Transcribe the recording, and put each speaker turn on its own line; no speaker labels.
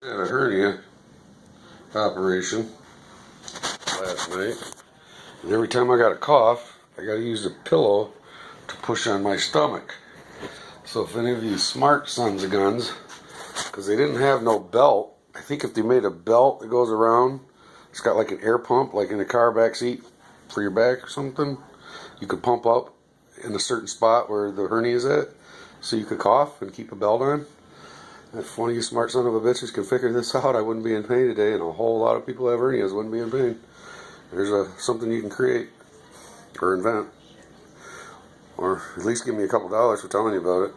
I had a hernia operation last night, and every time I got a cough, I got to use a pillow to push on my stomach. So if any of you smart sons of guns, because they didn't have no belt, I think if they made a belt that goes around, it's got like an air pump, like in a car back seat for your back or something, you could pump up in a certain spot where the hernia is at, so you could cough and keep a belt on. If one of you smart son of a bitches could figure this out, I wouldn't be in pain today, and a whole lot of people who have hernias wouldn't be in pain. There's something you can create or invent, or at least give me a couple dollars for telling you about it.